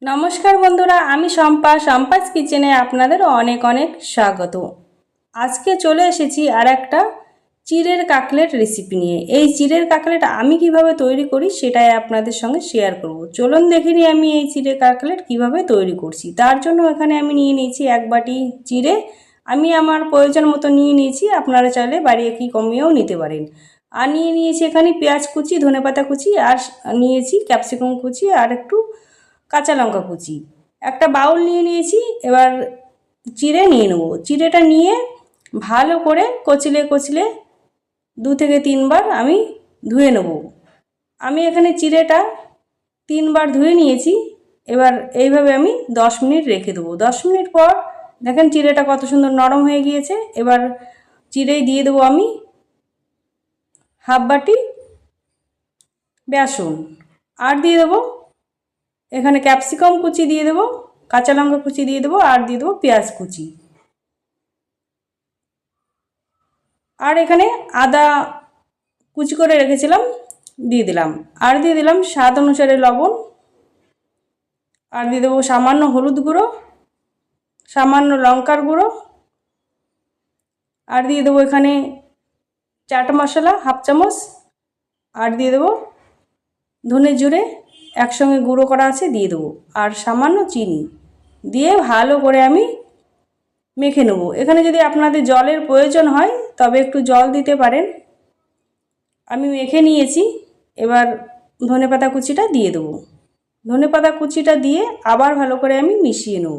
নমস্কার বন্ধুরা, আমি সম্পাস কিচেনে আপনাদের অনেক অনেক স্বাগত। আজকে চলে এসেছি আর একটা চিড়ের কাকলেট রেসিপি নিয়ে। এই চিড়ের কাকলেট আমি কিভাবে তৈরি করি সেটাই আপনাদের সঙ্গে শেয়ার করব। চলুন দেখে নিই আমি এই চিড়ের কাকলেট কিভাবে তৈরি করছি। তার জন্য এখানে আমি নিয়ে নিয়েছি এক বাটি চিড়ে। আমি আমার প্রয়োজন মতো নিয়ে নিয়েছি, আপনারা চাইলে বাড়িয়ে কি কমিয়েও নিতে পারেন। আর নিয়ে নিয়েছি এখানে পেঁয়াজ কুচি, ধনেপাতা কুচি, আর নিয়েছি ক্যাপসিকাম কুচি, আর একটু কাঁচা লঙ্কা কুচি। একটা বাউল নিয়ে নিয়েছি। এবার চিড়ে নিয়ে নেব। চিড়েটা নিয়ে ভালো করে কচলে কচলে 2 থেকে 3 বার আমি ধুয়ে নেব। আমি এখানে চিড়েটা 3 বার ধুয়ে নিয়েছি। এবার এইভাবে আমি 10 মিনিট রেখে দেবো। 10 মিনিট পর দেখেন চিড়েটা কত সুন্দর নরম হয়ে গিয়েছে। এবার চিড়েই দিয়ে দেবো আমি হাফ বাটি বেসন, আর দিয়ে দেবো এখানে ক্যাপসিকাম কুচি দিয়ে দেবো, কাঁচা লঙ্কা কুচি দিয়ে দেবো, আর দিয়ে দেবো পেঁয়াজ কুচি, আর এখানে আদা কুচি করে রেখেছিলাম দিয়ে দিলাম, আর দিয়ে দিলাম স্বাদ অনুসারে লবণ, আর দিয়ে দেবো সামান্য হলুদ গুঁড়ো, সামান্য লঙ্কার গুঁড়ো, আর দিয়ে দেবো এখানে চাট মশলা হাফ চামচ, আর দিয়ে দেবো ধনে জিরে একসঙ্গে গুঁড়ো করা আছে দিয়ে দেবো, আর সামান্য চিনি দিয়ে ভালো করে আমি মেখে নেব। এখানে যদি আপনাদের জলের প্রয়োজন হয় তবে একটু জল দিতে পারেন। আমি মেখে নিয়েছি। এবার ধনেপাতা কুচিটা দিয়ে দেবো। ধনেপাতা কুচিটা দিয়ে আবার ভালো করে আমি মিশিয়ে নেব।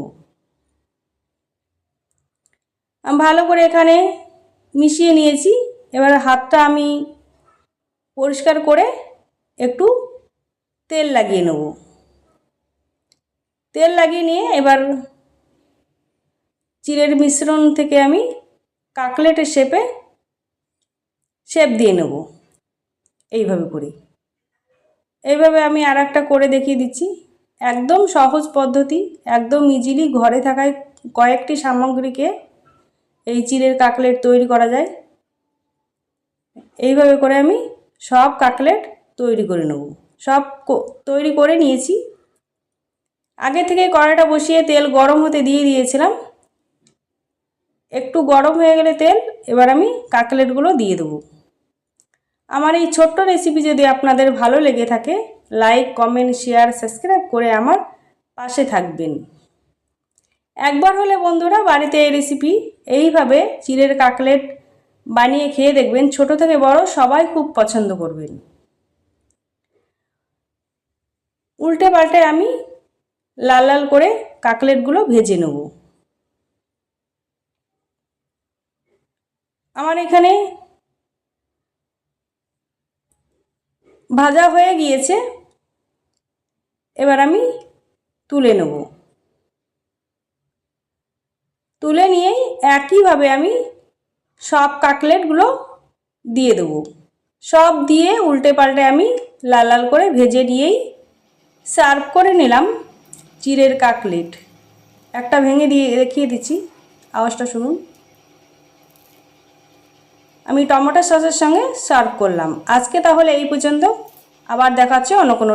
আমি ভালো করে এখানে মিশিয়ে নিয়েছি। এবার হাতটা আমি পরিষ্কার করে একটু তেল লাগিয়ে নেব। তেল লাগিয়ে নিয়ে এবার চিড়ের মিশ্রণ থেকে আমি কাকলেটের শেপ দিয়ে নেব এইভাবে করে। এইভাবে আমি আর একটা করে দেখিয়ে দিচ্ছি। একদম সহজ পদ্ধতি, একদম ইজিলি ঘরে থাকায় কয়েকটি সামগ্রীকে এই চিড়ের কাকলেট তৈরি করা যায়। এইভাবে করে আমি সব কাকলেট তৈরি করে নেব। সব তৈরি করে নিয়েছি। আগে থেকে কড়াইটা বসিয়ে তেল গরম হতে দিয়ে দিয়েছিলাম। একটু গরম হয়ে গেলে তেল, এবার আমি কাকলেটগুলো দিয়ে দেবো। আমার এই ছোট্ট রেসিপি যদি আপনাদের ভালো লেগে থাকে, লাইক, কমেন্ট, শেয়ার, সাবস্ক্রাইব করে আমার পাশে থাকবেন। একবার হলে বন্ধুরা বাড়িতে এই রেসিপি এইভাবে চিড়ের কাকলেট বানিয়ে খেয়ে দেখবেন। ছোট থেকে বড় সবাই খুব পছন্দ করবেন। উল্টে পাল্টে আমি লাল লাল করে কাকলেটগুলো ভেজে নেব। আমার এখানে ভাজা হয়ে গিয়েছে। এবার আমি তুলে নেব। তুলে নিয়েই একইভাবে আমি সব কাকলেটগুলো দিয়ে দেবো। সব দিয়ে উল্টে পাল্টে আমি লাল লাল করে ভেজে নিয়েই সার্ভ করে নিলাম চিড়ের কাকলেট। একটা ভেঙে দিয়ে দেখিয়ে দিচ্ছি, আওয়াজটা শুনুন। আমি টমেটো সসের সঙ্গে সার্ভ করলাম। আজকে তাহলে এই পর্যন্ত। আবার দেখা হচ্ছে অন্য কোনো